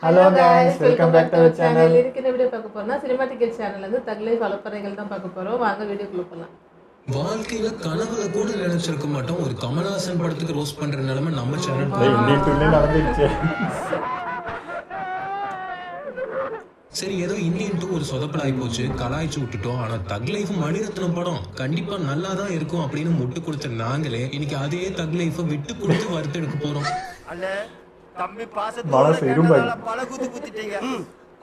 Hello guys, welcome back to our channel. இதுக்கு என்ன video பார்க்க போறோம்னா சினிமாட்டிக் சேனல்ல இருந்து தக் லைஃப் அலப்பறைகள் தான் பார்க்க போறோம். வாங்க வீடியோக்குள்ள போலாம். வாழ்க்கையில கனவுல கூட நினைச்சிருக்க மாட்டோம் ஒரு கமலஹாசன் படத்துக்கு ரோஸ்ட் பண்ற நிலைமை நம்ம சேனல் நடந்துச்சு. சரி, ஏதோ இந்தியன் 2 ஒரு சொதப்பலாகி போச்சு, கலாய்ச்சி விட்டுட்டோம். ஆனா தக் லைஃப் மணிரத்னம் படம் கண்டிப்பா நல்லா தான் இருக்கும் அப்படின்னு முட்டு கொடுத்த நாங்களே இன்னைக்கு அதே தக் லைஃபை விட்டு கொடுத்து வறுத்தெடுக்க போறோம். தம்பி பாசத்தோட பல குத்து குத்திட்டீங்க.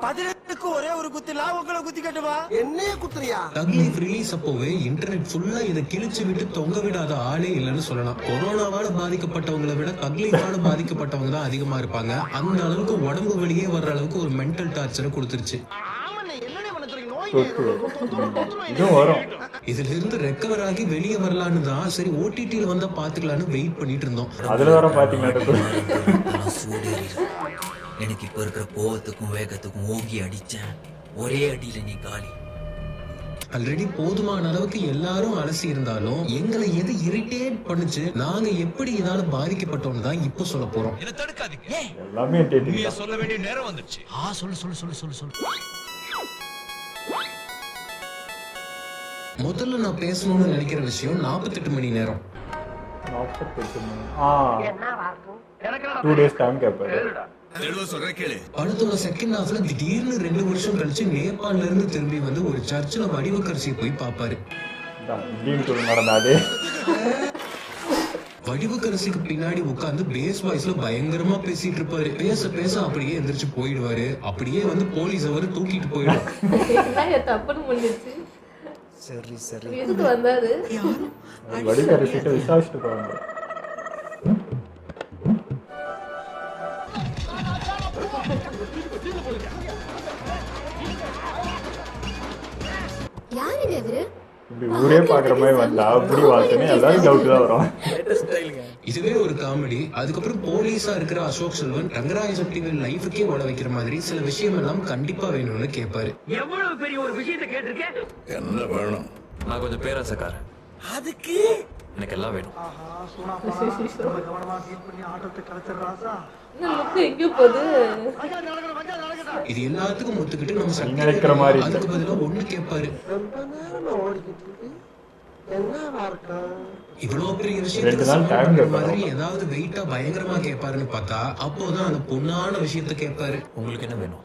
18க்கு ஒரே ஒரு குத்தில உங்களை குத்தி கட்டுவா என்னைய குத்துறியா? தக் லைஃப் ரிலீஸ் அப்போவே இன்டர்நெட் ஃபுல்லா இதை கிழிச்சு விட்டு தொங்க விடாத ஆளே இல்லைன்னு சொல்லலாம். கொரோனாவால பாதிக்கப்பட்டவங்களை விட தக் லைஃபால பாதிக்கப்பட்டவங்க தான் அதிகமா இருப்பாங்க. அந்த அளவுக்கு உடம்பு வெளியே வர்ற அளவுக்கு ஒரு மென்டல் டார்ச்சரை கொடுத்துருச்சு. இதுல இருந்து ரெக்கவர் ஆகி வெளியே வரலான்னு தான் சரி ஓடிடில வந்தா பாத்துக்கலான்னு வெயிட் பண்ணிட்டு இருந்தோம். அதுல வர பாத்தீங்கன்னா எனக்கு இப்ப இருக்கிற கோவத்துக்கும் வேகத்துக்கும் ஓங்கி அடிச்சேன், ஒரே அடியில நீ காலி. ஆல்ரெடி போதுமான அளவுக்கு எல்லாரும் அலசி இருந்தாலும் எங்களை எது இரிட்டேட் பண்ணுச்சு, நாங்க எப்படி இதால பாதிக்கப்பட்டோம்னு தான் இப்ப சொல்ல போறோம். என்ன தடுக்காதீங்க, எல்லாமே நீங்க சொல்ல வேண்டிய நேரம் வந்துருச்சு. சொல்லு சொல்லு சொல்லு சொல்லு சொல்லு. முதல்ல நான் பேசணும்னு நினைக்கிற விஷயம் 48 மணி நேரம். 48 மணி 2 days டைம் கேட்பாரு. படத்தோட செகண்ட் ஹாஃப்ல திடீர்னு 2 வருஷம் கழிச்சு நேபாள்ல இருந்து திரும்பி வந்து ஒரு சர்ச்சில் வடிவக்கரசியை போய் பாப்பாரு. நடந்தாது. வடிவக்கரசிக்கு பின்னாடி உட்காந்து பேஸ் வாய்ஸ்ல பயங்கரமா பேசிட்டு இருப்பாரு. பேச பேச அப்படியே எந்திரிச்சு போயிடுவாரு. அப்படியே வந்து போலீஸ் அவரு தூக்கிட்டு போயிடுவாரு. தப்புன்னு முடிஞ்சிருச்சு. சரி சரி, எதுக்கு வந்தாரு? வடிவக்கரசிட்ட விசாரிச்சுட்டு போவாங்க. இப்படி ஊரே பாக்குற மாதிரி வந்தா அப்படி வாழ்த்துன்னு எல்லாரும் டவுட் தான் வரும். இதுவே ஒரு காமெடி. அதுக்கப்புறம் போலீஸா இருக்கிற அசோக் செல்வன் ரங்கராய சக்திவேல் லைஃபுக்கே ஓட வைக்கிற மாதிரி சில விஷயம் எல்லாம் கண்டிப்பா வேணும்னு கேட்பாரு. எவ்வளவு பெரிய ஒரு விஷயத்தை கேட்டிருக்கேன். என்ன வேணும்? நான் கொஞ்சம் பேராசக்காரன், அதுக்கு எனக்கு எல்லாம் வேணும். எங்கேயோ போகுது. இது எல்லாத்துக்கும் ஒத்துக்கிட்டு நம்ம சக்தி நினைக்கிற மாதிரி அதுக்கு பதிலா ஒண்ணு கேட்பாரு. இவ்வளவு பெரிய விஷயத்துக்கு மாதிரி ஏதாவது வெயிட்டா பயங்கரமா கேட்பாருன்னு பார்த்தா அப்போதான் அந்த பொண்ணான விஷயத்த கேட்பாரு. உங்களுக்கு என்ன வேணும்?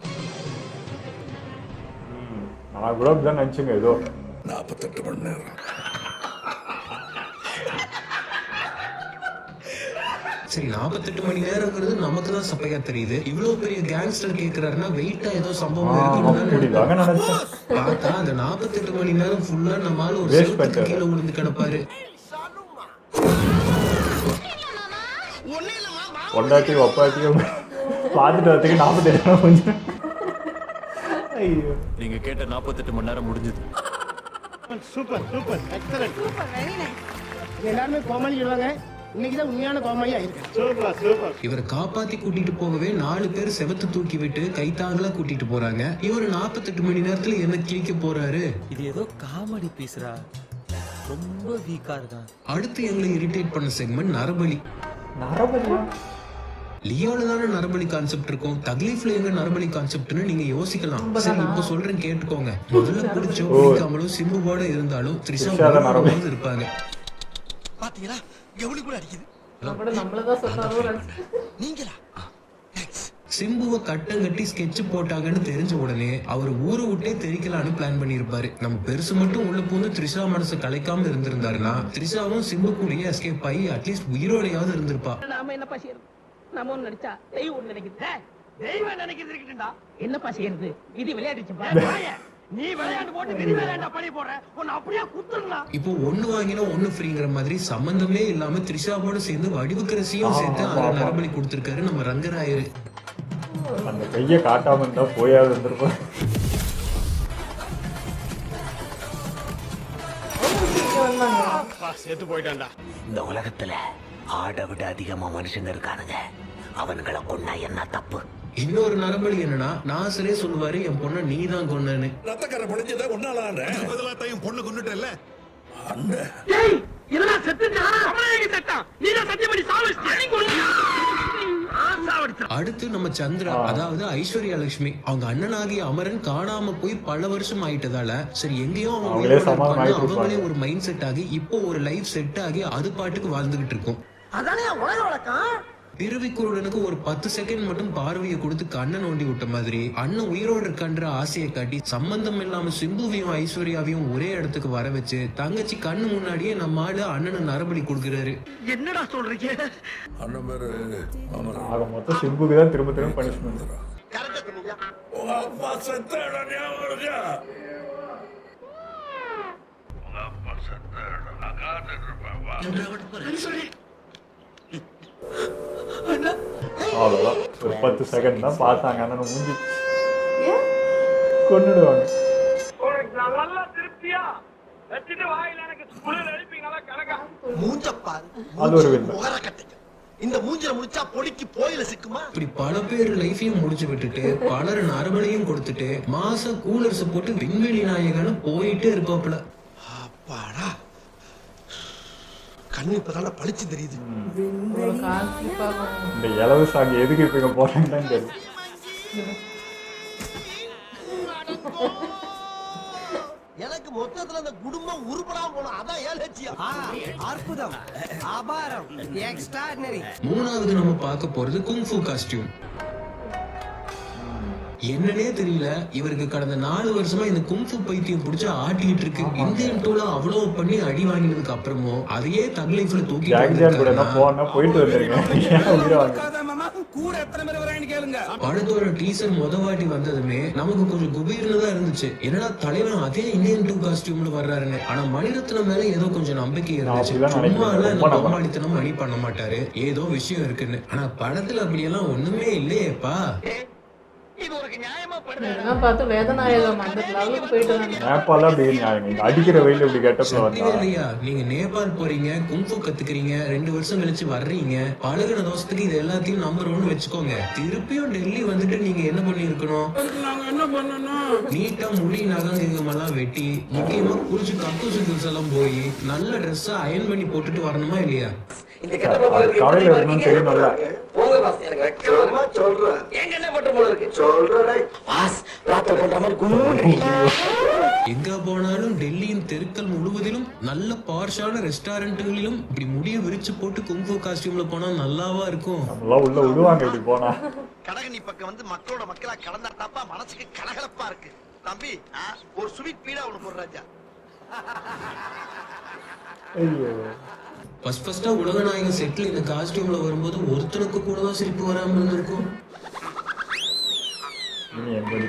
நான் கூட அப்படிதான் நினைச்சுங்க. ஏதோ 48 மணி நேரம். சரி, 48 மணி நேரங்கிறது நமக்கு தான் சப்பையா தெரியுது. இவ்வளவு பெரிய கேங்ஸ்டர் கேக்குறாருன்னா வெயிட்டா ஏதோ சம்பவம் இருக்குன்னு பார்த்தா அந்த 48 மணி நேரம் ஃபுல்லா நம்மால ஒரு செல்ஃபுக்கு கீழே விழுந்து கிடப்பாரு. ஒண்டாட்டி ஒப்பாட்டியும் பார்த்துட்டு வரதுக்கு 48 நேரம் கொஞ்சம். ஐயோ, நீங்க கேட்ட 48 மணி நேரம் முடிஞ்சது. Super super excellent super very nice. எல்லாரும் கோமாளி சொல்வாங்க, இன்னைக்கு தான் உண்மையான கோமாளியா இருக்கு. Super super. இவரை காப்பாத்தி கூட்டிட்டு போகவே 4 பேர் செவத்து தூக்கி விட்டு கைத்தாங்களா கூட்டிட்டு போறாங்க. இவரு 48 மணி நேரத்துல என்ன கிழிக்க போறாரு? இது ஏதோ காமெடி பீஸ்ரா, ரொம்ப வீக்கா இருக்கான். அடுத்து எங்களை இரிட்டேட் பண்ண செக்மெண்ட் நரபலி. நரபலியா? லியோல தானே நரபலி கான்செப்ட் இருக்கும், தக் லைஃப்ல எங்க நரபலி கான்செப்ட்னு நீங்க யோசிக்கலாம். சரி, இப்ப சொல்றேன் கேட்டுக்கோங்க. முதல்ல பிடிச்சோ பிடிக்காமலும் சிம்புவோட இருந்தாலும் த்ரிஷா இருப்பாங்க. பாத்தீங்களா கவுளி கூட அடிக்குது. நம்மளதான் சொன்னாரோ நீங்களா? சிம்புவை கட்டம் கட்டி ஸ்கெட்ச் போட்டாங்கன்னு தெரிஞ்ச உடனே அவர் ஊரை விட்டே தெரிக்கலான்னு பிளான் பண்ணிருப்பாரு. நம்ம பெருசு மட்டும் உள்ள பூந்து த்ரிஷா மனசு கலைக்காம இருந்திருந்தாருன்னா த்ரிஷாவும் சிம்பு கூடயே எஸ்கேப் ஆகி அட்லீஸ்ட் உயிரோடையாவது இருந்திருப்பா. நாம என்னப்பா செய்யறது? நாம ஒண்ணு நினைச்சா தெய்வம் ஒண்ணு நினைக்குது. தெய்வம் நினைக்கிறது இருக்கட்டும்டா. என்னப்பா செய்யறது? விதி விளையாடுச்சு. நீ விளையாண்டு போட்டு விதி விளையாண்டா பழி போடுற, உன்னை அப்படியே குத்துறலாம். இப்போ ஒண்ணு வாங்கினா ஒண்ணு ஃப்ரீங்கிற மாதிரி சம்பந்தமே இல்லாம த்ரிஷாவோட சேர்ந்து வடிவக்கரசியும் சேர்த்து அதுல நரபலி கொடுத்திருக்காரு நம்ம ரங்கராயரு. அந்த கையை காட்டாம இருந்தா போயாவது இருந்திருப்போம். சேர்த்து போயிட்டான்டா. இந்த உலகத்துல ஆடை விட அதிகமா மனுஷங்க இருக்கானுங்க, அவனுங்களை கொன்னா என்ன தப்பு? இன்னொரு நரபலி என்னன்னா, நாசரே சொல்லுவாரு என் பொண்ணை நீ தான் கொன்னன்னு. ரத்தக்கரை பொழிஞ்சதை ஒன்னாலான்றேன். பொண்ணு கொண்டுட்டல. இதெல்லாம் செத்துட்டான். அடுத்து நம்ம சந்திரா, அதாவது ஐஸ்வர்யா லட்சுமி. அவங்க அண்ணனாகிய அமரன் காணாம போய் பல வருஷம் ஆயிட்டதால சரி எங்கேயோ அவங்களே ஒரு மைண்ட் செட் ஆகி இப்போ ஒரு லைஃப் செட் ஆகி அது பாட்டுக்கு வாழ்ந்துகிட்டு இருக்கும். அதானே உலக வழக்கம். பிறவிக்குருடனுக்கு ஒரு 10 செகண்ட் மட்டும் பார்வையை கொடுத்து கண்ணை நோண்டி விட்ட மாதிரி அண்ணன் உயிரோடு இருக்கான்ற ஆசையை காட்டி சம்பந்தம் இல்லாம சிம்புவையும் ஐஸ்வர்யாவையும் ஒரே இடத்துக்கு வர வச்சு தங்கச்சி கண்ணு முன்னாடியே நம்ம ஆளு அண்ணனை நரபலி கொடுக்குறாரு. என்னடா சொல்றீங்க? அண்ணன் பேரு ஆக மொத்தம் சிம்புக்கு தான் திரும்ப திரும்ப பனிஷ்மெண்ட். உங்க அப்பா செத்த இடம் ஞாபகம் இருக்கா? உங்க அப்பா செத்த இடம் நான் காத்துட்டு இருப்பேன். அவ்வளோதான், ஒரு 10 செகண்ட் தான் பார்த்தாங்க. அண்ணனை மூஞ்சி கொண்டுடுவாங்க. அது ஒரு இந்த மூஞ்சில முடிச்சா பொடிக்கு போயில சிக்குமா? இப்படி பல பேர் லைஃபையும் முடிச்சு விட்டுட்டு பலர் நரபலையும் கொடுத்துட்டு மாச கூலர்ஸ் போட்டு விண்வெளி நாயகன்னு போயிட்டே இருப்பாப்புல. அப்பாடா, கண்ணு இப்பதான பளிச்சு தெரியுது. இந்த இலவு சாங் எதுக்கு இப்ப இங்க போறாங்கன்னு தெரியும். எனக்கு மொத்தத்துல அந்த குடும்பம் உருப்படாம போனோம். அதான் ஏன் லட்சியம். அற்புதம், அபாரம், எக்ஸ்ட்ராடினரி. மூணாவது நம்ம பார்க்க போறது குங்ஃபூ காஸ்டியூம். என்னன்னே தெரியல, இவருக்கு கடந்த 4 வருஷமா இந்த குங்ஃபூ பைத்தியம் பிடிச்சு ஆட்டிட்டு இருக்கு. இந்தியன் டூல அவ்வளவு பண்ணி அடி வாங்கினதுக்கு அப்புறமும் அதையே தக் லைஃப்ல தூக்கி போயிட்டு வந்திருக்கேன். படத்தோட டீசர் வாட்டி வந்ததுமே நமக்கு கொஞ்சம் குபீர்னு தான் இருந்துச்சு. என்னடா தலைவன் அதே இந்தியன் டூ காஸ்டியூம்ல வர்றாருன்னு. ஆனா மணிரத்னம் மேல ஏதோ கொஞ்சம் நம்பிக்கை இருந்துச்சு. சும்மா எல்லாம் நம்மாடித்தனம் மணி பண்ண மாட்டாரு, ஏதோ விஷயம் இருக்குன்னு. ஆனா படத்துல அப்படியெல்லாம் ஒண்ணுமே இல்லையேப்பா. நீங்க நேபாள் போறீங்க, குங்ஃபூ கத்துக்கிறீங்க, 2 வருஷம் கழிச்சு வர்றீங்க, பழகுன தோசத்துக்கு இது எல்லாத்தையும் நம்பர் 1 வச்சுக்கோங்க. திருப்பியும் டெல்லி வந்துட்டு நீங்க என்ன பண்ணி இருக்கணும்? நீட்டா முடி நகங்கம் எல்லாம் வெட்டி முக்கியமா குளிச்சு கக்கூசு குளிச்சு எல்லாம் போய் நல்ல ட்ரெஸ்ஸா அயன் பண்ணி போட்டுட்டு வரணுமா இல்லையா? எங்க போனாலும் டெல்லியின் தெருக்கள் முழுவதிலும் நல்ல பார்ஷான ரெஸ்டாரண்ட்களிலும் இப்படி முடிய விரிச்சு போட்டு குங்ஃபூ காஸ்டியூம்ல போனா நல்லாவா இருக்கும். உள்ள விடுவாங்க இப்படி போனா. கடகனி பக்கம் வந்து மக்களோட மக்களா கலந்தா தாப்பா மனசுக்கு கலகலப்பா இருக்கு. தம்பி ஒரு ஸ்வீட் பீடா ஒண்ணு போடுறாஜா. ஃபர்ஸ்டா உலகநாயகன் செட்டில் இந்த காஸ்டியூம்ல வரும்போது ஒருத்தனுக்கு கூட தான் சிரிப்பு வராம இருந்திருக்கும்.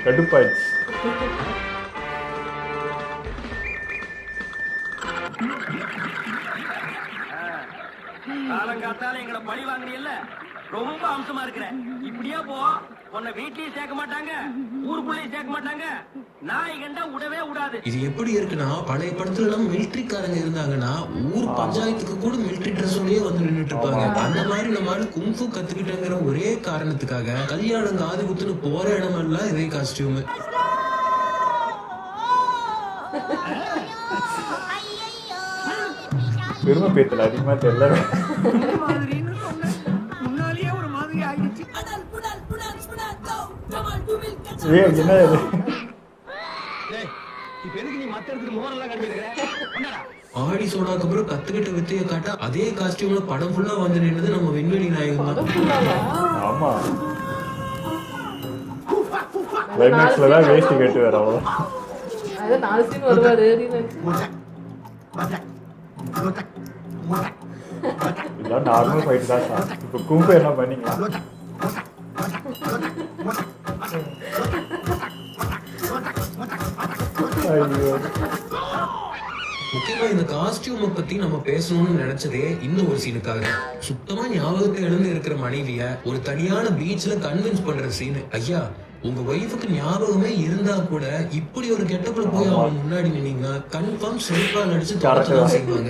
கடுப்பாயிடுச்சு. காலங்காத்தால எங்களை பழி வாங்குறீல்ல, ரொம்ப அம்சமா இருக்கிற. இப்படியே போ, உன்னை வீட்லயும் சேர்க்க மாட்டாங்க, ஊருக்குள்ளேயும் சேர்க்க மாட்டாங்க. நாய் கண்டா விடவே விடாது. இது எப்படி இருக்குன்னா, பழைய படத்துல எல்லாம் மிலிட்டரிக்காரங்க இருந்தாங்கன்னா ஊர் பஞ்சாயத்துக்கு கூட மிலிட்டரி ட்ரெஸ்ஸோடயே வந்து நின்றுட்டு இருப்பாங்க. அந்த மாதிரி நம்ம குங்ஃபூ கத்துக்கிட்டங்கிற ஒரே காரணத்துக்காக கல்யாணம் காது குத்துன்னு போற இடமெல்லாம் இதே காஸ்டியூம். பெருமை பேத்தல அதிகமா தெரியல. முன்னாலேயே ஒரு மாதிரி ஆயிடுச்சு. என்ன இது? இப்ப எதுக்கு நீ மத்த இடத்துக்கு மோரெல்லாம் கட்டிருக்க? ஆடி சோடாக்கு அப்புறம் கத்துக்கிட்ட வித்தைய காட்ட அதே காஸ்டியூம்ல படம் ஃபுல்லா வந்து நின்னது நம்ம விண்வெளி நாயகன் தான். ஆமா, கிளைமேக்ஸ்ல தான் வேஸ்ட் கட்டு வர. அது 4 சீன் வருவாரு. இதான் நார்மல் ஃபைட் தான் சார். இப்போ குங்ஃபூ என்ன பண்ணீங்க? முக்கியமா இந்த காஸ்டியூமை பத்தி நம்ம பேசணும்னு நினைச்சதே இந்த ஒரு சீனுக்காக. சுத்தமா ஞாபகத்தை எழுந்து இருக்கிற மனைவிய ஒரு தனியான பீச்ல கன்வின்ஸ் பண்ற சீனு. ஐயா, உங்க ஒய்ஃபுக்கு ஞாபகமே இருந்தா கூட இப்படி ஒரு கெட்டப்ல போய் அவங்க முன்னாடி நின்னீங்கன்னா கன்ஃபார்ம் செல்ஃபா நடிச்சு தொடர்ச்சிதான் செய்வாங்க.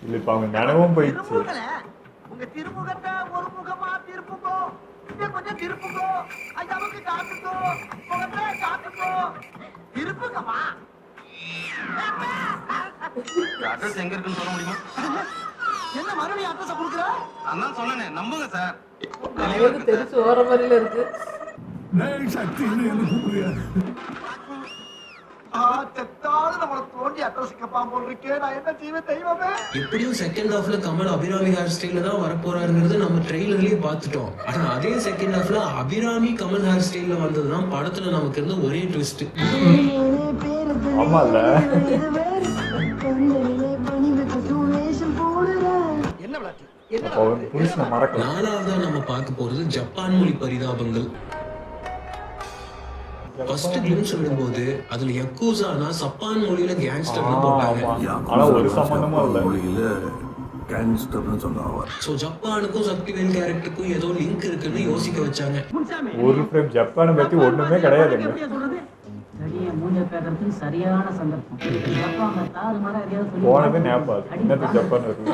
இல்ல இப்ப அவங்க நினைவும் போயிடுச்சு. உங்க திருமுகத்தை ஒரு முகமா திருப்புங்கோ, கொஞ்சம் திருப்புங்கோ, ஐயாவுக்கு காட்டுங்கோ, முகத்தை காட்டுங்கோ, திருப்புங்கம்மா. அட்ரஸ் எங்க இருக்குன்னு சொல்ல முடியுமா? என்ன மறுபடியும் அட்ரஸ் கொடுக்குற? அதான் சொன்னேன், நம்புங்க சார். எனக்கு தெரிச்சு ஓர மாதிரில இருக்கு. எப்படியும் செகண்ட் ஹாஃப்ல கமல் அபிராமி ஹேர் ஸ்டைல தான் வரப்போறாருங்கிறது நம்ம ட்ரெய்லர்லயே பார்த்துட்டோம். ஆனா அதே செகண்ட் ஹாஃப்ல அபிராமி கமல் ஹேர் ஸ்டைல்ல வந்ததுதான் படத்துல நமக்கு இருந்த ஒரே ட்விஸ்ட். ஆமால நாலாவதா நம்ம பார்க்க போறது ஜப்பான் மொழி பரிதாபங்கள். ஃபர்ஸ்ட் கிளிம்ஸ் விடும்போது அதுல யக்கூசானா ஜப்பான் மொழியில கேங்ஸ்டர்னு போட்டாங்க. ஆனா ஒரு சம்பந்தமும் இல்ல. சோ ஜப்பானுக்கும் சக்திவேல் கேரக்டருக்கும் ஏதோ லிங்க் இருக்குன்னு யோசிக்க வச்சாங்க. ஒரு ஃப்ரேம் ஜப்பானை பத்தி ஒண்ணுமே கிடையாதுங்க. சரியான சந்தர்ப்பம். போனது நேபாள், என்னது ஜப்பான் இருக்கு.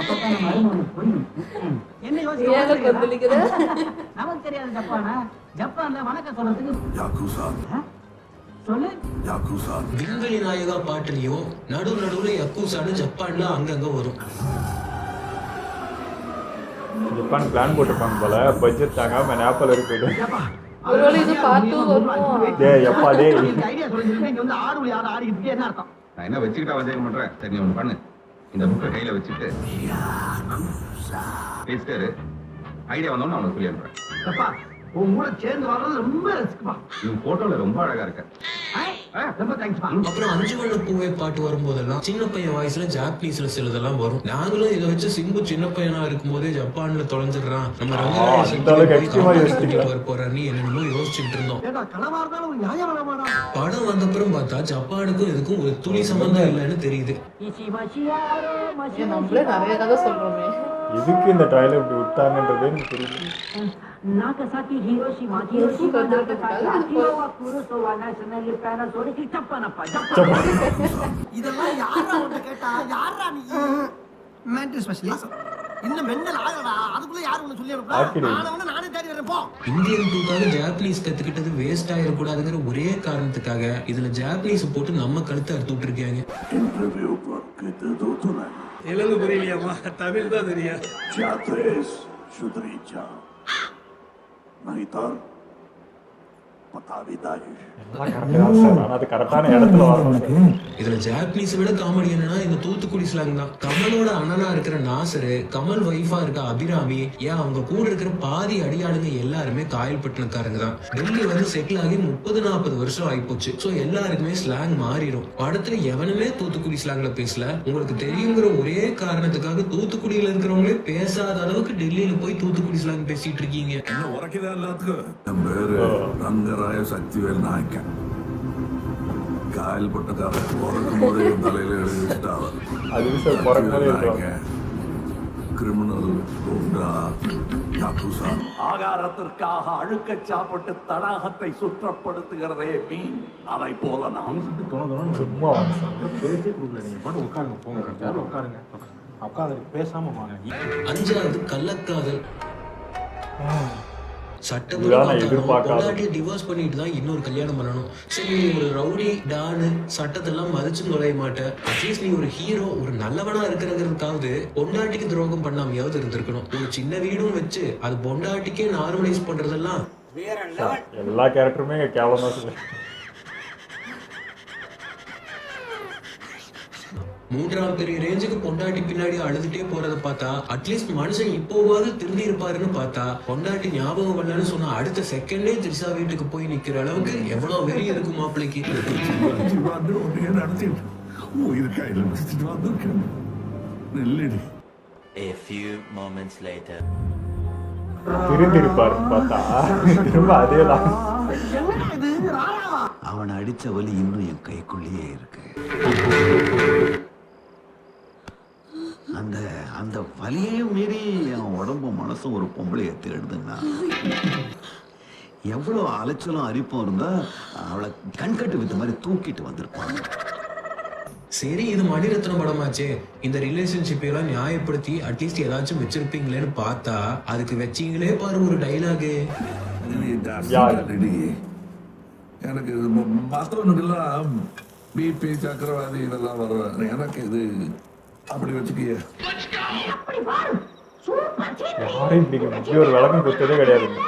என்ன யோசிக்க நமக்கு தெரியாது ஜப்பானா? ஜப்பான்ல வணக்கம் சொல்றதுக்கு சொல்லு. விண்வெளி நாயகா பாட்டுலயும் நடுவுல யக்கூசான்னு ஜப்பான்ல அங்கங்க வரும். ஜப்பான் பிளான் போட்டுருப்பாங்க போல, பட்ஜெட் தாங்காம நேபாள் இருக்குது. ஒருவேளை இது பார்த்து வருவோம். டேய் எப்பா டேய், ஐடியா சொல்லிருக்கீங்க. இங்க வந்து ஆடு யார் ஆடிக்கிட்டு என்ன அர்த்தம்? நான் என்ன வச்சுக்கிட்டா வச்சுக்க மாட்டேன். சரி நீ ஒன்று பண்ணு, இந்த புக்கை கையில வச்சுட்டு பேசிட்டாரு ஐடியா வந்தோன்னு அவனுக்கு சொல்லி அனுப்புறேன். அப்பா உன் கூட சேர்ந்து வர்றது ரொம்ப ரிஸ்க்பா. இவன் போட்டோல ரொம்ப அழகா இருக்க. ரொம்ப தேங்க்ஸ்பா. அப்புறம் 5 வண்ண பூவே பாட்டு வரும்போதெல்லாம் சின்ன பையன் வாய்ஸ்ல ஜாப்பனீஸ்ல சிலதெல்லாம் வரும். நாங்களும் இதை வச்சு சிம்பு சின்ன பையனா இருக்கும் போதே ஜப்பான்ல தொலைஞ்சிடறான், நம்ம ரங்கராஜன் போறான்னு என்னென்னமோ யோசிச்சுட்டு இருந்தோம். படம் வந்தப்புறம் பார்த்தா ஜப்பானுக்கும் இதுக்கும் ஒரு துளி சம்பந்தம் இல்லைன்னு தெரியுது. நம்மளே நிறைய கதை சொல்றோமே. எதுக்கு இந்த ட்ரைலர் இப்படி விட்டாங்கன்றதே எனக்கு தெரியல. Nagasaki Hiroshima Hiroshima Nagasaki Kurosawa National Panasonic ஜப்பானப்பா ஜப்பான். இதெல்லாம் யாரா உன்கிட்ட கேட்டா? யாரா நீ? Mental specialist. இன்னும் மெண்டல் ஆகலடா. அதுக்குள்ள யாரு ஒன்னு சொல்லி அனுப்புறா? நானே தேடி வரேன் போ. இந்தியன் 2க்காக ஜாப்பனீஸ் கத்துக்கிட்டது வேஸ்ட் ஆயிடக்கூடாதுங்கிற ஒரே காரணத்துக்காக இதுல ஜாப்பனீஸ் போட்டு நம்ம கழுத்தை அறுத்து விட்டுருக்காங்க. தெலுங்கு புரியலையாமா, தமிழ் தான் தெரியும். அது கரெக்டான இடத்துல வரணும். இதுல ஜாப்பனீஸ் விட காமெடி என்னன்னா இந்த தூத்துக்குடி ஸ்லாங் தான். கமலோட அண்ணனா இருக்கிற நாசரு, கமல் வைஃபா இருக்க அபிராமி, ஏன் அவங்க கூட இருக்கிற பாதி அடியாளுங்க எல்லாருமே காயல்பட்டினக்காரங்க தான். டெல்லி வந்து செட்டில் ஆகி 30-40 வருஷம் ஆயிப்போச்சு. சோ எல்லாருக்குமே ஸ்லாங் மாறிடும். படத்துல எவனுமே தூத்துக்குடி ஸ்லாங்ல பேசல. உங்களுக்கு தெரியுங்கிற ஒரே காரணத்துக்காக தூத்துக்குடியில இருக்கிறவங்களே பேசாத அளவுக்கு டெல்லியில போய் தூத்துக்குடி ஸ்லாங் பேசிட்டு இருக்கீங்க. ரங்கராய சக்திவேல் நாயக்கன் காயல்பட்டக்காரன் பிறக்கும் போதே தலையில எழுதிட்டாங்க. கிரிமினல் ஆகாரத்திற்காக அழுக்க சாப்பிட்டு தடாகத்தை சுற்றப்படுத்துகிறதே மீன். அதை போல நான் சும்மா பேசாம. 5வது கள்ளக்காதல். சட்டப்படி டிவோர்ஸ் பண்ணிட்டு தான் இன்னொரு கல்யாணம் பண்ணணும். சரி, நீ ஒரு ரவுடி டானு சட்டத்தெல்லாம் மதிச்சு நுழைய மாட்டேன். அட்லீஸ்ட் நீ ஒரு ஹீரோ, ஒரு நல்லவனா இருக்கிறதுக்காவது பொண்டாட்டிக்கு துரோகம் பண்ணாமையாவது இருந்திருக்கணும். ஒரு சின்ன வீடும் வச்சு அது பொண்டாட்டிக்கே நார்மலைஸ் பண்றதெல்லாம் எல்லா கேரக்டருமே கேவலமா சொல்லு. 3ஆம் பெரிய ரேஞ்சுக்கு பொண்டாட்டி பின்னாடி அழுதுட்டே போறத பார்த்தா அட்லீஸ்ட் மனுஷன் இப்போவாது திருந்தி இருப்பாருன்னு பார்த்தா பொண்டாட்டி ஞாபகம் வரலன்னு சொன்னா அடுத்த செகண்டே திரிஷா வீட்டுக்கு போய் நிக்கிற அளவுக்கு எவ்வளவு வெறி இருக்கும் மாப்பிளைக்கு. திருந்திருப்பாரு பார்த்தா திரும்ப அதேதான். அவனை அடிச்ச வலி இன்னும் என் கைக்குள்ளேயே இருக்கு. அந்த அந்த வலியையும் மீறி என் உடம்பு மனசும் ஒரு பொம்பளையை தேடுதுன்னா எவ்வளவு அலைச்சலும் அரிப்பும் இருந்தா அவளை கண்கட்டு வித்த மாதிரி தூக்கிட்டு வந்திருப்பாங்க. சரி, இது மணிரத்னம் படமாச்சே, இந்த ரிலேஷன்ஷிப் எல்லாம் நியாயப்படுத்தி அட்லீஸ்ட் ஏதாச்சும் வச்சிருப்பீங்களேன்னு பார்த்தா அதுக்கு வச்சீங்களே பாரு ஒரு டைலாகு. எனக்கு மற்றவனுக்கெல்லாம் பிபி சக்கரவாதி இதெல்லாம் வருவாங்க. எனக்கு இது அப்படி வச்சுக்கிய யாரையும் இப்படி ஒரு விளக்கம் கொடுத்ததே கிடையாதுங்க.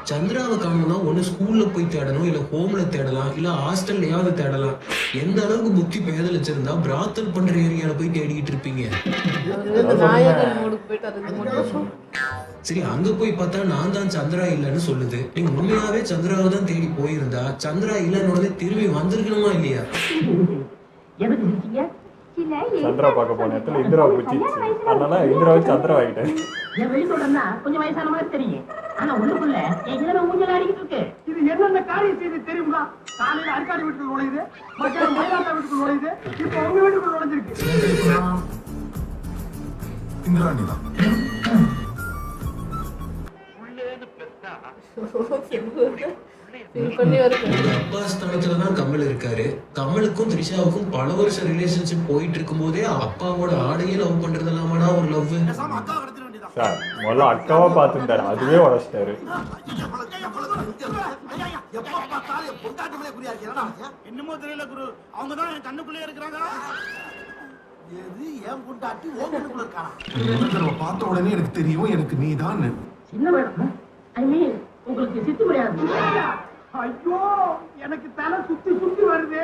சந்திராவை காணணும்னா ஒண்ணு ஸ்கூல்ல போய் தேடணும், இல்ல ஹோம்ல தேடலாம், இல்ல ஹாஸ்டல்லையாவது தேடலாம். எந்த அளவுக்கு புத்தி பேதலிச்சிருந்தா பிராத்தல் பண்ற ஏரியால போய் தேடிக்கிட்டு இருப்பீங்க. சரி, அங்க போய் பார்த்தா நான் தான் சந்திரா இல்லைன்னு சொல்லுது. நீங்க உண்மையாவே சந்திராவை தான் தேடி போயிருந்தா சந்திரா இல்லைன்னு திரும்பி வந்திருக்கணுமா இல்லையா? சந்திரா பார்க்க போன இடத்துல இந்திரா பிடிச்சிச்சு, அதனால இந்திராவை சந்திரா ஆகிட்டேன். கொஞ்சம் வயசான மாதிரி தெரியும், ஆனா உள்ளுக்குள்ள ஊஞ்சல் ஆடிக்கிட்டு இருக்கு. இது என்னென்ன காரியம் செய்து தெரியுமா? காலையில அரிக்காடி வீட்டுக்கு நுழையுது, மத்தியானம் மயிலாட்டா வீட்டுக்கு நுழையுது, இப்ப உங்க வீட்டுக்கு நுழைஞ்சிருக்கு. இந்திராணி தான். அப்பா ஸ்தானத்துலதான் கமல் இருக்காரு. கமலுக்கும் த்ரிஷாவுக்கும் பல வருஷம் ரிலேஷன்ஷிப் போயிட்டு இருக்கும் போதே அப்பாவோட ஆடையே லவ் பண்றதெல்லாமாடா ஒரு லவ்? சார் முதல்ல அக்காவா பார்த்துட்டாரு, அதுவே உடச்சிட்டாரு. என்னமோ தெரியல குரு, அவங்க தான் என் கண்ணுக்குள்ளே இருக்கிறாங்க. எது ஏன் பொண்டாட்டி ஓ கண்ணுக்குள்ள இருக்கானா? பார்த்த உடனே எனக்கு தெரியும், எனக்கு நீ தான். என்ன வேணும்? ஐ மீன் உங்களுக்கு சித்து முடியாது. ஐயோ, எனக்கு தலை சுத்தி சுத்தி வருது.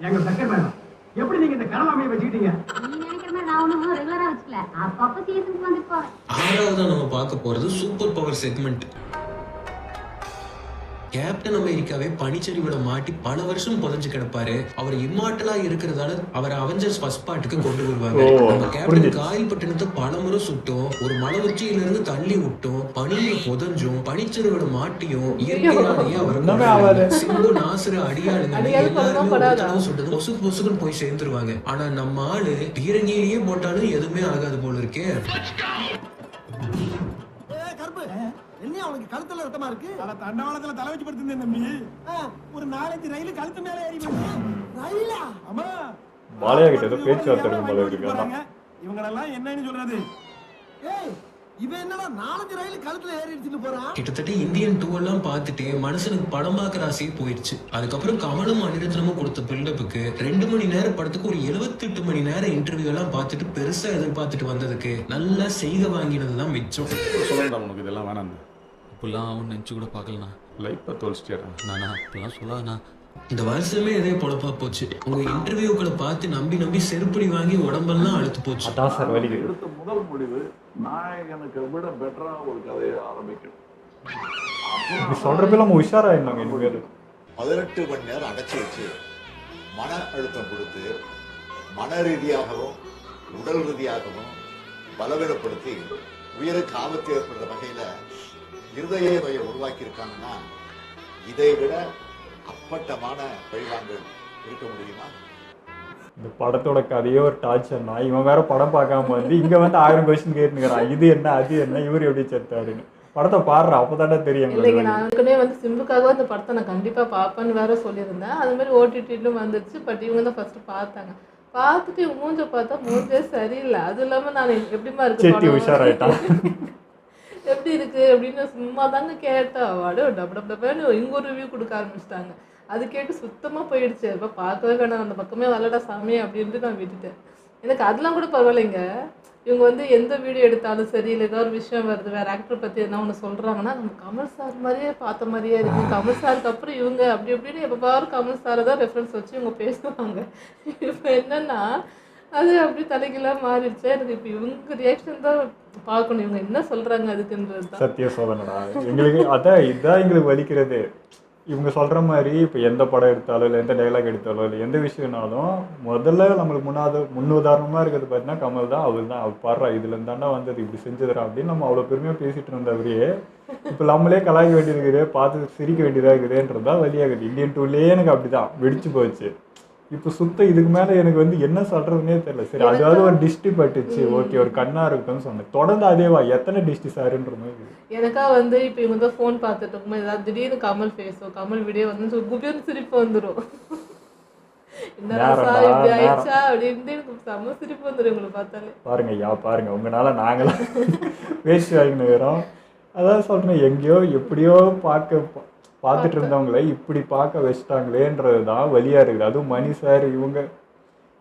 எங்க சக்கர் மேடம், எப்படி நீங்க இந்த கனவாமையை வச்சுக்கிட்டீங்க? நீ நினைக்கிற மாதிரி நான் ஒன்றும் ரெகுலரா வச்சுக்கல, அப்பப்ப சீசனுக்கு வந்து போறேன். ஆறாவதா நம்ம பார்க்க போறது சூப்பர் பவர் செக்மெண்ட். கேப்டன் அமெரிக்காவே பனிச்சரிவோட மாட்டி பல வருஷம் புதைஞ்சு கிடப்பாரு. அவர் இம்மார்டலா இருக்கிறதால அவரை அவெஞ்சர்ஸ் ஃபர்ஸ்ட் பார்ட்டுக்கு கொண்டு வருவாங்க. நம்ம கேப்டன் காயில் பட்டணத்தை பலமுறை சுட்டும், ஒரு மலை உச்சியில இருந்து தள்ளி விட்டும், பனியில புதஞ்சும், பனிச்சரிவோட மாட்டியும் இயற்கையாலேயே அவர் சிம்பு நாசுர அடியாளுங்க எல்லாருமே சுட்டது பொசு பொசுக்குன்னு போய் சேர்ந்துருவாங்க. ஆனா நம்ம ஆளு பீரங்கிலேயே போட்டாலும் எதுவுமே ஆகாது போல இருக்கே. அவனுக்கு கழுத்துல ரத்தமா இருக்கு. தண்டவாளத்துல தலை வச்சு படுத்திருந்தேன் தம்பி. ஒரு 4-5 ரயில் கழுத்து மேல ஏறி வந்து. ரயிலா? ஆமா. பாலையா கிட்ட ஏதோ பேச்சுவார்த்தை இருக்கும் போல இருக்கு. இவங்களெல்லாம் என்னன்னு சொல்றது? ஏய், இவன் என்னடா 4-5 ரயில் கழுத்துல ஏறி எடுத்துட்டு போறான்? கிட்டத்தட்ட இந்தியன் 2 எல்லாம் பார்த்துட்டு மனுஷனுக்கு படம் பார்க்கற ஆசையே போயிடுச்சு. அதுக்கப்புறம் கமலும் அனிருத்தனமும் கொடுத்த பில்டப்புக்கு 2 மணி நேரம் படத்துக்கு ஒரு 78 மணி நேரம் இன்டர்வியூ எல்லாம் பார்த்துட்டு பெருசா எதிர்பார்த்துட்டு வந்ததுக்கு நல்லா செய்க வாங்கினதுதான் மிச்சம். சொல்லண்டா உனக்கு இதெல்லாம் வேணாம். இப்பெல்லாம் அவன் நினச்சி கூட பார்க்கலண்ணா. லைஃப்பை தொலைச்சிட்டேன் நானா, இப்பெல்லாம் சொல்லாண்ணா. இந்த வருஷமே இதே பொழப்பா போச்சு. உங்க இன்டர்வியூக்களை பார்த்து நம்பி செருப்படி வாங்கி உடம்பெல்லாம் அழுத்து போச்சு. எடுத்த முதல் முடிவு நாயகனுக்கு விட பெட்டரா ஒரு கதையை ஆரம்பிக்கணும். சொல்றப்ப நம்ம உஷாராயிருந்தாங்க. 18 மணி நேரம் அடைச்சி வச்சு மன அழுத்தம் கொடுத்து மன ரீதியாகவும் உடல் ரீதியாகவும் பலவீனப்படுத்தி உயிருக்கு ஆபத்து ஏற்படுற வகையில இருதய நோயை உருவாக்கி இருக்காங்கன்னா இதை விட அப்பட்டமான பழிவாங்கல் இருக்க முடியுமா? இந்த படத்தோட கதையே ஒரு டார்ச்சர்னா, இவன் வேற படம் பார்க்காம வந்து இங்க வந்து 1000 கொஸ்டின் கேட்டுக்கிறான். இது என்ன, அது என்ன, இவர் எப்படி செத்தாருன்னு. படத்தை பாடுற அப்பதானே தெரியும். இல்லைங்க, நான் ஏற்கனவே வந்து சிம்புக்காக அந்த படத்தை நான் கண்டிப்பா பார்ப்பேன்னு வேற சொல்லியிருந்தேன். அது மாதிரி ஓடிடிலும் வந்துருச்சு. பட் இவங்க தான் ஃபர்ஸ்ட் பார்த்தாங்க. பார்த்துட்டு மூஞ்ச பார்த்தா மூஞ்சே சரியில்லை. அது இல்லாம நான் எப்படிமா இருக்கு உஷாராயிட்டான் எப்படி இருக்கு அப்படின்னு சும்மா தாங்க கேட்டா, வாடு டபுன்னு இங்க ஒரு ரிவ்யூ கொடுக்க ஆரம்பிச்சிட்டாங்க. அது கேட்டு சுத்தமா போயிடுச்சு. இப்போ பார்க்கவே வேணாம், அந்த பக்கமே வரலடா சாமி அப்படின்ட்டு நான் விட்டுட்டேன். எனக்கு அதெல்லாம் கூட பரவாயில்லைங்க. இவங்க வந்து எந்த வீடியோ எடுத்தாலும் சரி, இல்லை ஏதோ ஒரு விஷயம் வருது, வேற ஆக்டர் பற்றி என்ன ஒன்று சொல்கிறாங்கன்னா, நம்ம கமல் சார் மாதிரியே பார்த்த மாதிரியே இருக்குது. கமல் சாருக்கு அப்புறம் இவங்க அப்படி இப்படின்னு எப்போ பாரு கமல் சாரை தான் ரெஃபரன்ஸ் வச்சு இவங்க பேசுவாங்க. இப்போ என்னன்னா அது அப்படி தலைகளாக மாறிடுச்சு. எனக்கு இப்போ இவங்க ரியாக்ஷன் தான் பார்க்கணும், இவங்க என்ன சொல்கிறாங்க அதுக்குன்றது தான். சத்திய சோதனடா எங்களுக்கு. அதான் இதுதான் எங்களுக்கு வலிக்கிறது. இவங்க சொல்கிற மாதிரி இப்போ எந்த படம் எடுத்தாலும் இல்லை எந்த டைலாக் எடுத்தாலும் இல்லை எந்த விஷயம்னாலும் முதல்ல நம்மளுக்கு முன்னுதாரணமாக இருக்கிறது பார்த்தீங்கன்னா கமல் தான். அவர் தான் அவர் பாடுறா இதுலேருந்து தாண்டா வந்தது, இப்படி செஞ்சதுரா அப்படின்னு நம்ம அவ்வளோ பெருமையாக பேசிகிட்டு இருந்தவரையே இப்போ நம்மளே கலாய்க்க வேண்டியது இருக்குது, பார்த்து சிரிக்க வேண்டியதாக இருக்குதுன்றது தான் வழியாகுது. இந்தியன் 2லேயே எனக்கு அப்படி தான் வெடிச்சு போச்சு. இப்போ சுத்தம் இதுக்கு மேலே எனக்கு வந்து என்ன சொல்கிறதுனே தெரியல. சரி, அதாவது ஒரு டிஸ்டி பட்டுச்சு, ஓகே, ஒரு கண்ணாக இருக்குன்னு சொன்னேன். தொடர்ந்து அதேவா எத்தனை டிஸ்டி சாருன்ற மாதிரி எனக்கா வந்து இப்போ இவங்க தான் ஃபோன் பார்த்துட்டு இருக்கும்போது ஏதாவது திடீர்னு கமல் ஃபேஸோ கமல் வீடியோ வந்து குபியர்னு சிரிப்பு வந்துடும். என்னடா இப்படி ஆயிடுச்சா அப்படின்னு எனக்கு செம்ம சிரிப்பு வந்துடும் இவங்களை பார்த்தாலே. பாருங்க பாருங்க உங்களால நாங்களாம் வேஸ்ட் ஆகினுக்கிறோம். அதான் சொல்கிறேன், எங்கேயோ எப்படியோ பார்த்துட்டு இருந்தவங்கள இப்படி பார்க்க வச்சிட்டாங்களேன்றது தான் வழியாக இருக்குது. அதுவும் மணி சார் இவங்க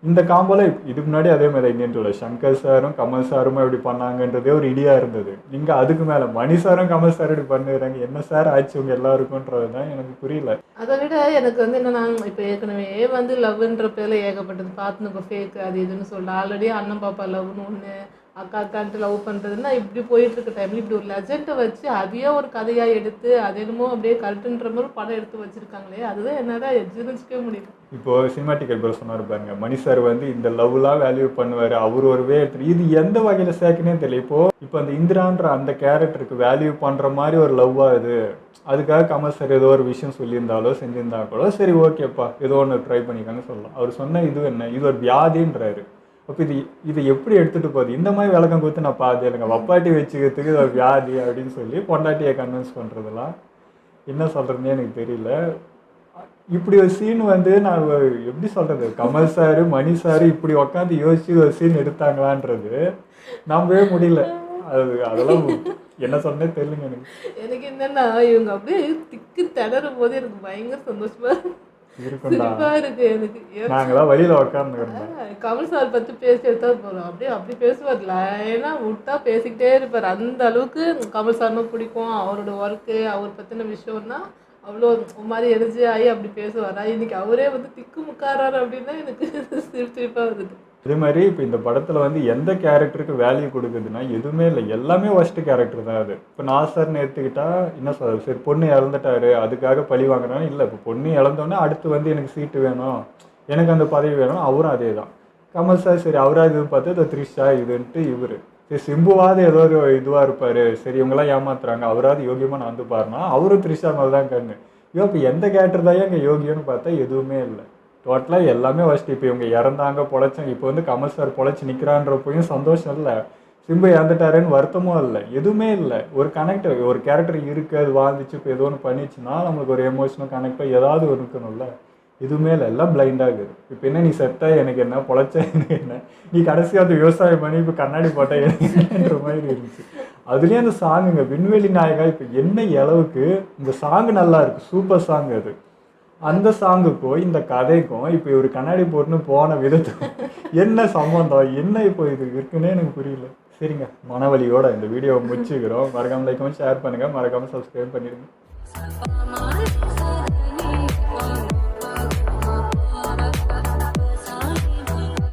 இந்த காம்போல இதுக்கு முன்னாடி அதே மாதிரி இந்தியன் டூல சங்கர் சாரும் கமல் சாரும் இப்படி பண்ணாங்கன்றதே ஒரு இடியா இருந்தது. நீங்க அதுக்கு மேல மணி சாரும் கமல் சாரும் இப்படி பண்ணுறாங்க. என்ன சார் ஆச்சு உங்க எல்லாருக்கும்ன்றதுதான் எனக்கு புரியல. அதை விட எனக்கு வந்து என்னன்னா, இப்போ ஏற்கனவே வந்து லவ்ன்ற பேர்ல ஏகப்பட்டது பார்த்து இப்போ ஃபேக் அது இதுன்னு சொல்லிட்டு ஆல்ரெடி அண்ணன் பாப்பா லவ்னு ஒன்று, அக்கா அக்கான்ட்டு லவ் பண்ணுறதுன்னா இப்படி போயிட்டு இருக்க டைம்ல இப்படி ஒரு லெஜெண்டை வச்சு அதையே ஒரு கதையாக எடுத்து அது என்னமோ அப்படியே கல்ட்டுன்ற மாதிரி படம் எடுத்து வச்சிருக்காங்களே, அதுதான் என்னால் ஜீர்ணிச்சிக்கவே முடியும். இப்போ சினிமாட்டிக்கல் ப்ரோ சொன்னார் பாருங்க, மணி சார் வந்து இந்த லவ்லாம் வேல்யூ பண்ணுவார், அவர் ஒரு வே எடுத்து இது எந்த வகையில் சேர்க்கனே தெரியல. இப்போ அந்த இந்திரான்ற அந்த கேரக்டருக்கு வேல்யூ பண்ணுற மாதிரி ஒரு லவ்வாக இது, அதுக்காக கமல் சார் ஏதோ ஒரு விஷயம் சொல்லியிருந்தாலோ செஞ்சிருந்தா கூட சரி ஓகேப்பா ஏதோ ஒன்று ட்ரை பண்ணிக்காங்க சொல்லலாம். அவர் சொன்ன இது என்ன, இது ஒரு வியாதின்றாரு. அப்போ இது எப்படி எடுத்துகிட்டு போகுது? இந்த மாதிரி விளக்கம் கொடுத்து நான் பார்த்து இல்லைங்க, வப்பாட்டி வச்சுக்கிறதுக்கு இது ஒரு வியாதி அப்படின்னு சொல்லி பொண்டாட்டியை கன்வின்ஸ் பண்ணுறதுலாம் என்ன சொல்கிறதுனே எனக்கு தெரியல. இப்படி ஒரு சீன் வந்து நான் எப்படி சொல்கிறது, கமல் சார் மணி சார் இப்படி உட்காந்து யோசிச்சு ஒரு சீன் எடுத்தாங்களான்றது நம்பவே முடியல. அதெல்லாம் என்ன சொன்னே தெரியலங்க எனக்கு என்னன்னா, இவங்க அப்படியே திக்கு திணறும் போது எனக்கு பயங்கர சந்தோஷமா சிரிப்பா இருக்கு. எனக்கு நாங்களாம் வழியில உட்காந்துருந்தோம். கமல் சார் பத்தி பேசி எடுத்தா போறோம், அப்படியே அப்படி பேசுவார், லைனா விட்டா பேசிக்கிட்டே இருப்பார். அந்த அளவுக்கு கமல் சார்னா பிடிக்கும். அவரோட ஒர்க்கு அவர் பத்தின விஷயம்னா அவ்வளோ மாதிரி எனர்ஜி ஆகி அப்படி பேசுவார். இன்னைக்கு அவரே வந்து திக்கு முக்காராரு அப்படின்னா எனக்கு சிரிப்பா வருது. அதே மாதிரி இப்போ இந்த படத்தில் வந்து எந்த கேரக்டருக்கு வேல்யூ கொடுக்குதுன்னா எதுவுமே இல்லை, எல்லாமே ஒஸ்ட்டு கேரக்டர் தான் அது. இப்போ நாசர்னு எடுத்துக்கிட்டா என்ன சொல்கிறது, சரி பொண்ணு இறந்துட்டாரு அதுக்காக பழி வாங்குறான்னு இல்லை, இப்போ பொண்ணு இழந்தோடனே அடுத்து வந்து எனக்கு சீட்டு வேணும், எனக்கு அந்த பதவி வேணும், அவரும் அதே தான். கமல் சார் சரி அவராக இதுன்னு பார்த்து இந்த த்ரிஷா இதுன்ட்டு இவர் சரி சிம்புவாது ஏதோ ஒரு இதுவாக இருப்பார், சரி இவங்கெல்லாம் ஏமாத்துறாங்க அவராது யோகியமாக நான் வந்து பாருனா அவரும் த்ரிஷா மேலே தான் கண்ணு. ஐயோ இப்போ எந்த கேரக்டர் தான் இங்கே யோகியம்னு பார்த்தா எதுவுமே இல்லை, டோட்டலாக எல்லாமே ஃபஸ்ட்டு. இப்போ இவங்க இறந்தாங்க பொழைச்சாங்க, இப்போ வந்து கமல் சார் பொழைச்சி நிற்கிறான்றப்பையும் சந்தோஷம் இல்லை, சிம்பு இறந்துட்டாருன்னு வருத்தமும் இல்லை, எதுவுமே இல்லை. ஒரு கனெக்ட் ஒரு கேரக்டர் இருக்குது, அது வாழ்ந்துச்சு இப்போ ஏதோ ஒன்று பண்ணிச்சுன்னா நம்மளுக்கு ஒரு எமோஷனல் கனெக்டாக ஏதாவது ஒரு இருக்கணும்ல, எதுவுமே இல்லை, எல்லாம் பிளைண்டாக இருக்குது. இப்போ என்ன நீ செத்த எனக்கு என்ன, பொழைச்ச எனக்கு என்ன, நீ கடைசியாக அது விவசாயம் பண்ணி இப்போ கண்ணாடி போட்ட எனக்கு என்னன்ற மாதிரி இருந்துச்சு. அதுலேயே அந்த சாங்குங்க விண்வெளி நாயகா இப்போ என்ன அளவுக்கு இந்த சாங்கு நல்லா இருக்குது, சூப்பர் சாங் அது. அந்த சாங்குக்கும் இந்த கதைக்கும் இப்போ ஒரு கண்ணாடி போட்டுன்னு போன விதத்துக்கும் என்ன சம்மந்தம், என்ன இப்போ இது இருக்குன்னே எனக்கு புரியல. சரிங்க, மனவலியோட இந்த வீடியோவை முடிச்சுக்கிறோம். மறக்காமல் லைக் பண்ணி ஷேர் பண்ணுங்கள், மறக்காமல் சப்ஸ்கிரைப் பண்ணிடுங்க.